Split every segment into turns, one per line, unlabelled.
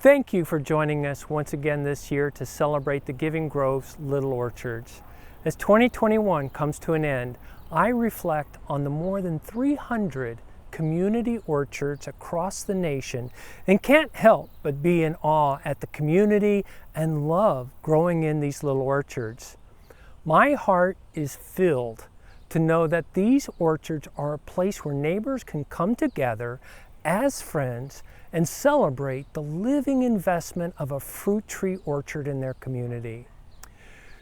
Thank you for joining us once again this year to celebrate the Giving Grove's Little Orchards. As 2021 comes to an end, I reflect on the more than 300 community orchards across the nation and can't help but be in awe at the community and love growing in these little orchards. My heart is filled to know that these orchards are a place where neighbors can come together as friends and celebrate the living investment of a fruit tree orchard in their community.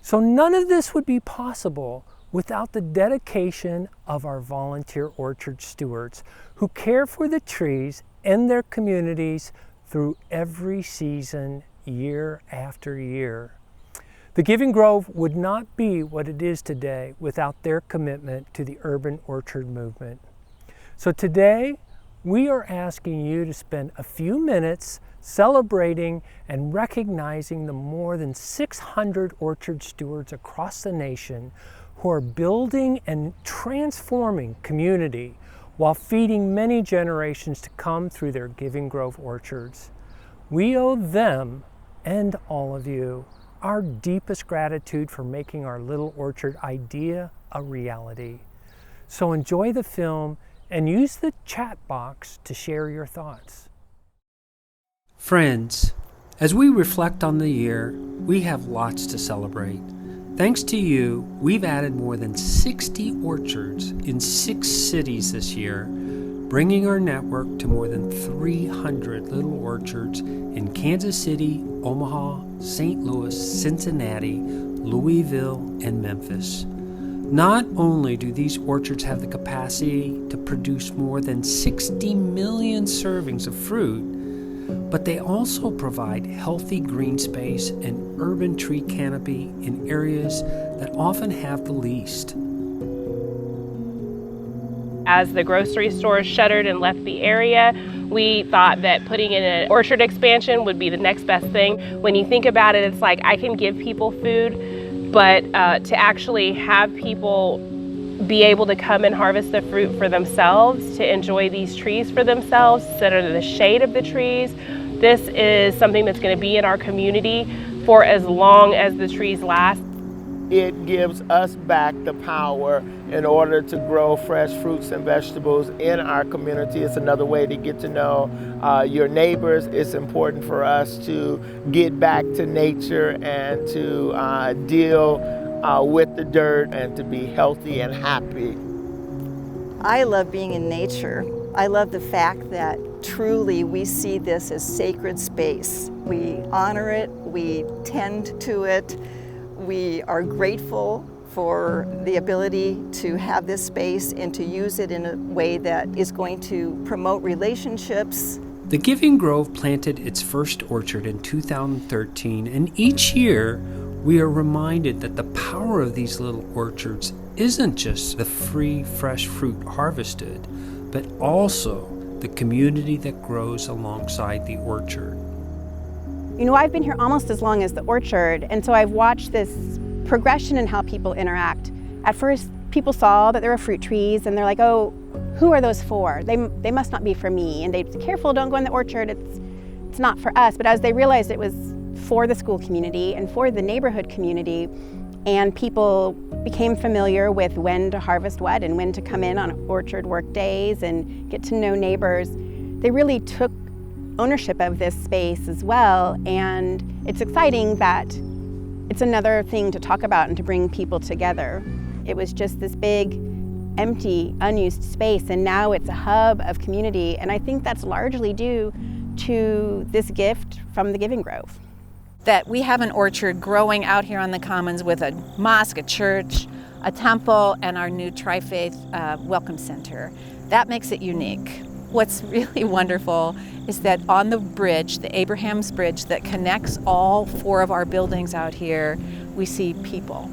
So none of this would be possible without the dedication of our volunteer orchard stewards who care for the trees in their communities through every season, year after year. The Giving Grove would not be what it is today without their commitment to the urban orchard movement. So today, we are asking you to spend a few minutes celebrating and recognizing the more than 600 orchard stewards across the nation who are building and transforming community while feeding many generations to come through their Giving Grove orchards. We owe them, and all of you, our deepest gratitude for making our little orchard idea a reality. So enjoy the film and use the chat box to share your thoughts. Friends, as we reflect on the year, we have lots to celebrate. Thanks to you, we've added more than 60 orchards in 6 cities this year, bringing our network to more than 300 little orchards in Kansas City, Omaha, St. Louis, Cincinnati, Louisville, and Memphis. Not only do these orchards have the capacity to produce more than 60 million servings of fruit, but they also provide healthy green space and urban tree canopy in areas that often have the least.
As the grocery stores shuttered and left the area, we thought that putting in an orchard expansion would be the next best thing. When you think about it, it's like I can give people food, but to actually have people be able to come and harvest the fruit for themselves, to enjoy these trees for themselves, sit under the shade of the trees, this is something that's going to be in our community for as long as the trees last.
It gives us back the power in order to grow fresh fruits and vegetables in our community. It's another way to get to know your neighbors. It's important for us to get back to nature and to deal with the dirt and to be healthy and happy.
I love being in nature. I love the fact that truly we see this as sacred space. We honor it, we tend to it, we are grateful for the ability to have this space and to use it in a way that is going to promote relationships.
The Giving Grove planted its first orchard in 2013, and each year we are reminded that the power of these little orchards isn't just the free, fresh fruit harvested, but also the community that grows alongside the orchard.
You know, I've been here almost as long as the orchard, and so I've watched this progression in how people interact. At first, people saw that there were fruit trees, and they're like, oh, who are those for? They must not be for me. And they'd be careful, don't go in the orchard, it's not for us. But as they realized it was for the school community and for the neighborhood community, and people became familiar with when to harvest what and when to come in on orchard work days and get to know neighbors, they really took ownership of this space as well. And it's exciting that it's another thing to talk about and to bring people together. It was just this big, empty, unused space, and now it's a hub of community. And I think that's largely due to this gift from the Giving Grove.
That we have an orchard growing out here on the commons with a mosque, a church, a temple, and our new Tri-Faith Welcome Center. That makes it unique. What's really wonderful is that on the bridge, the Abraham's Bridge that connects all 4 of our buildings out here, we see people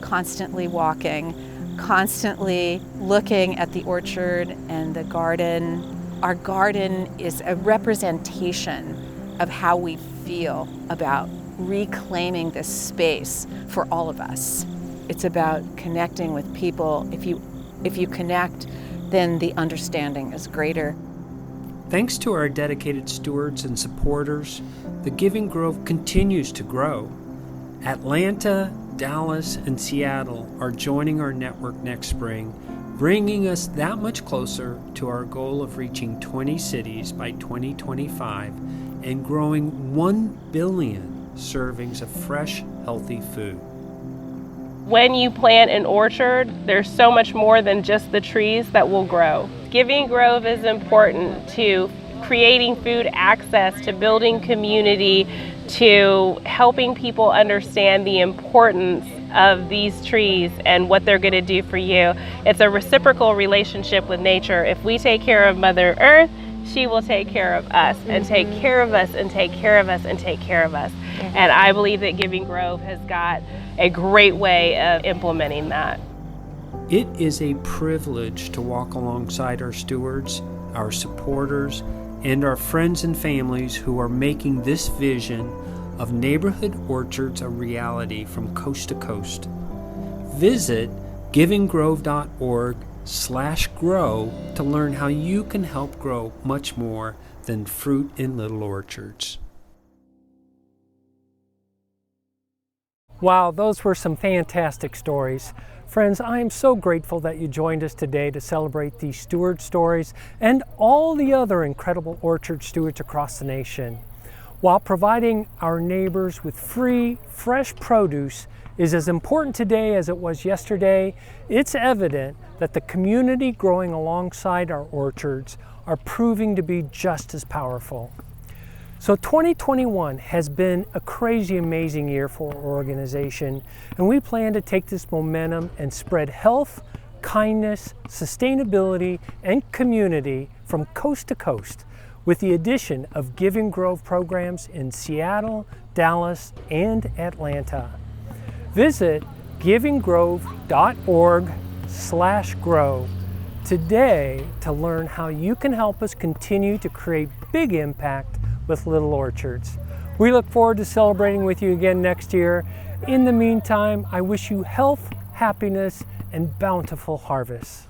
constantly walking, constantly looking at the orchard and the garden. Our garden is a representation of how we feel about reclaiming this space for all of us. It's about connecting with people. If you connect, then the understanding is greater.
Thanks to our dedicated stewards and supporters, the Giving Grove continues to grow. Atlanta, Dallas, and Seattle are joining our network next spring, bringing us that much closer to our goal of reaching 20 cities by 2025 and growing 1 billion servings of fresh, healthy food.
When you plant an orchard, there's so much more than just the trees that will grow. Giving Grove is important to creating food access, to building community, to helping people understand the importance of these trees and what they're going to do for you. It's a reciprocal relationship with nature. If we take care of Mother Earth, she will take care of us and take care of us and take care of us and take care of us. And I believe that Giving Grove has got a great way of implementing that.
It is a privilege to walk alongside our stewards, our supporters, and our friends and families who are making this vision of neighborhood orchards a reality from coast to coast. Visit givinggrove.org/grow to learn how you can help grow much more than fruit in little orchards.
Wow, those were some fantastic stories. Friends, I am so grateful that you joined us today to celebrate these steward stories and all the other incredible orchard stewards across the nation. While providing our neighbors with free, fresh produce is as important today as it was yesterday, it's evident that the community growing alongside our orchards are proving to be just as powerful. So 2021 has been a crazy, amazing year for our organization, and we plan to take this momentum and spread health, kindness, sustainability, and community from coast to coast with the addition of Giving Grove programs in Seattle, Dallas, and Atlanta. Visit givinggrove.org/grow today to learn how you can help us continue to create big impact with little orchards. We look forward to celebrating with you again next year. In the meantime, I wish you health, happiness, and bountiful harvests.